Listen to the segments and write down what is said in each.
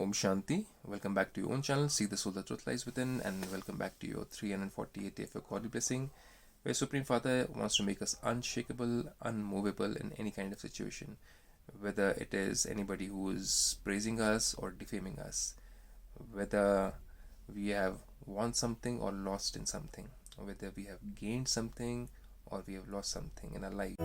Om Shanti. Welcome back to your own channel, See the Soul, the Truth Lies Within, and welcome back to your 348 day of Godly Blessing, where Supreme Father wants to make us unshakable, unmovable in any kind of situation, whether it is anybody who is praising us or defaming us, whether we have won something or lost in something, whether we have gained something or we have lost something in our life.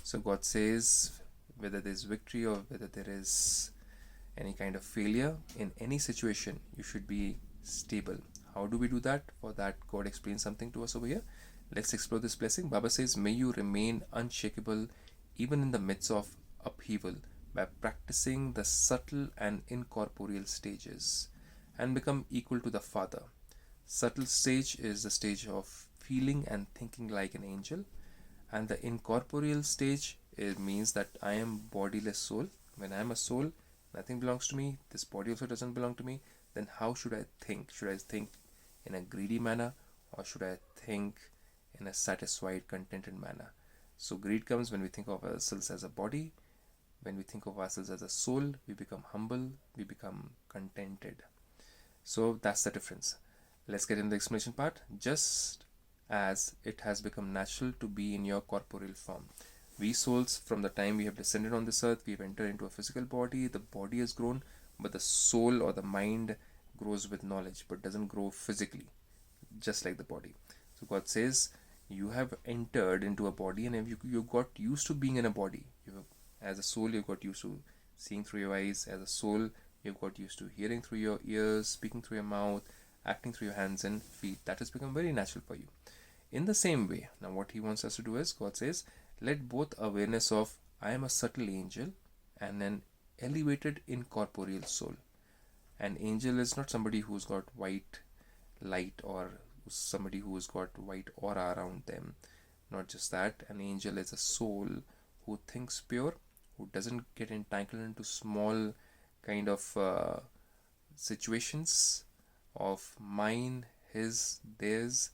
So God says, whether there is victory or whether there is any kind of failure in any situation, you should be stable. How do we do that? For that, God explains something to us over here. Let's explore this blessing. Baba says, may you remain unshakable even in the midst of upheaval by practicing the subtle and incorporeal stages and become equal to the Father. Subtle stage is the stage of feeling and thinking like an angel, and the incorporeal stage, it means that I am bodiless soul. When I am a soul, nothing belongs to me, this body also doesn't belong to me. Then how should I think? Should I think in a greedy manner, or should I think in a satisfied, contented manner? So greed comes when we think of ourselves as a body. When we think of ourselves as a soul, we become humble, we become contented. So that's the difference. Let's get into the explanation part. Just as it has become natural to be in your corporeal form, we souls, from the time we have descended on this earth, we have entered into a physical body. The body has grown, but the soul or the mind grows with knowledge but doesn't grow physically, just like the body. So God says, you have entered into a body and you got used to being in a body. As a soul, you got used to seeing through your eyes. As a soul, you've got used to hearing through your ears, speaking through your mouth, acting through your hands and feet. That has become very natural for you. In the same way, now what he wants us to do is, God says, let both awareness of I am a subtle angel and an elevated incorporeal soul. An angel is not somebody who's got white light or somebody who's got white aura around them. Not just that, an angel is a soul who thinks pure, who doesn't get entangled into small kind of situations of mine, his, theirs,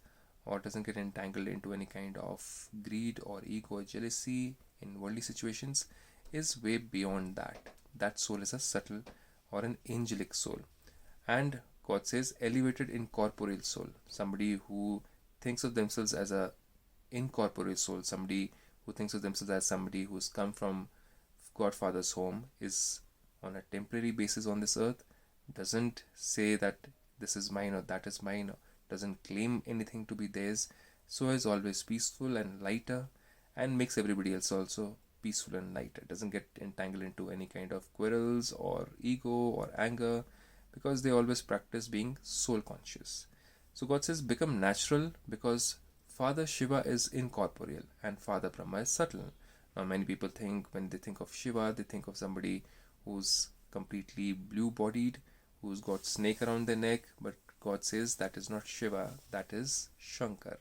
or doesn't get entangled into any kind of greed or ego or jealousy in worldly situations, is way beyond that. That soul is a subtle or an angelic soul. And God says elevated incorporeal soul, somebody who thinks of themselves as a incorporeal soul, somebody who thinks of themselves as somebody who's come from God Father's home, is on a temporary basis on this earth, doesn't say that this is mine or that is mine, or doesn't claim anything to be theirs, so is always peaceful and lighter and makes everybody else also peaceful and lighter, doesn't get entangled into any kind of quarrels or ego or anger, because they always practice being soul conscious. So God says become natural, because Father Shiva is incorporeal and Father Brahma is subtle. Now many people think, when they think of Shiva, they think of somebody who's completely blue bodied, who's got snake around their neck, but God says that is not Shiva, that is Shankar.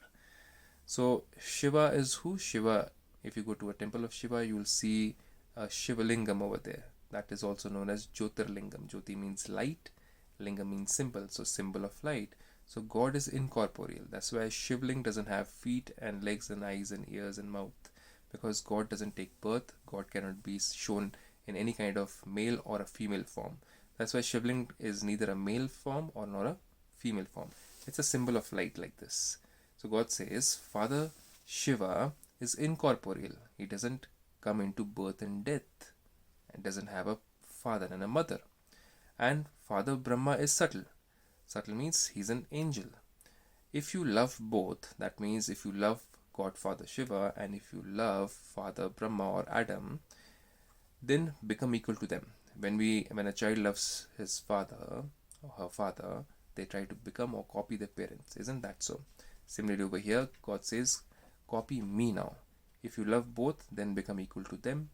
So Shiva is who? Shiva, if you go to a temple of Shiva, you will see a Shivalingam over there. That is also known as Jyotirlingam. Jyoti means light, Lingam means symbol, so symbol of light. So God is incorporeal. That's why Shivling doesn't have feet and legs and eyes and ears and mouth, because God doesn't take birth. God cannot be shown in any kind of male or a female form. That's why Shivling is neither a male form or nor a female form. It's a symbol of light like this. So God says Father Shiva is incorporeal. He doesn't come into birth and death, and doesn't have a father and a mother. And Father Brahma is subtle. Subtle means he's an angel. If you love both, that means if you love God Father Shiva and if you love Father Brahma or Adam, then become equal to them. When a child loves his father or her father, they try to become or copy their parents. Isn't that so? Similarly over here, God says, copy me now. If you love both, then become equal to them.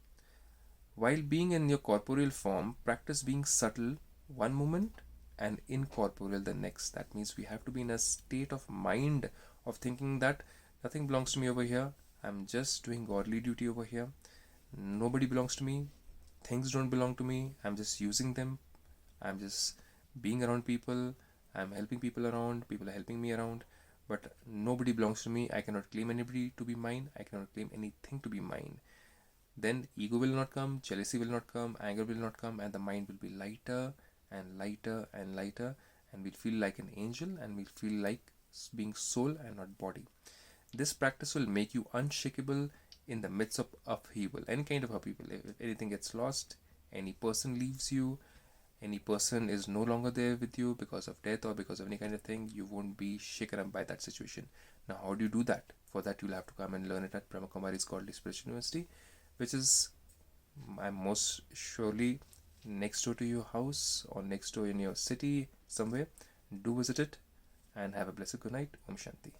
While being in your corporeal form, practice being subtle one moment and incorporeal the next. That means we have to be in a state of mind of thinking that nothing belongs to me over here. I'm just doing godly duty over here. Nobody belongs to me. Things don't belong to me. I'm just using them. I'm just being around people. I'm helping people around. People are helping me around. but nobody belongs to me. I cannot claim anybody to be mine. I cannot claim anything to be mine. Then ego will not come, jealousy will not come, anger will not come, and the mind will be lighter and lighter and lighter, and we'll feel like an angel, and we'll feel like being soul and not body. This practice will make you unshakable in the midst of upheaval, any kind of upheaval. If anything gets lost, any person leaves you, any person is no longer there with you because of death or because of any kind of thing, you won't be shaken up by that situation. Now, how do you do that? For that, you'll have to come and learn it at Brahmakumaris Godly Spiritual University, which is, I'm most surely, next door to your house or next door in your city somewhere. Do visit it and have a blessed good night. Om Shanti.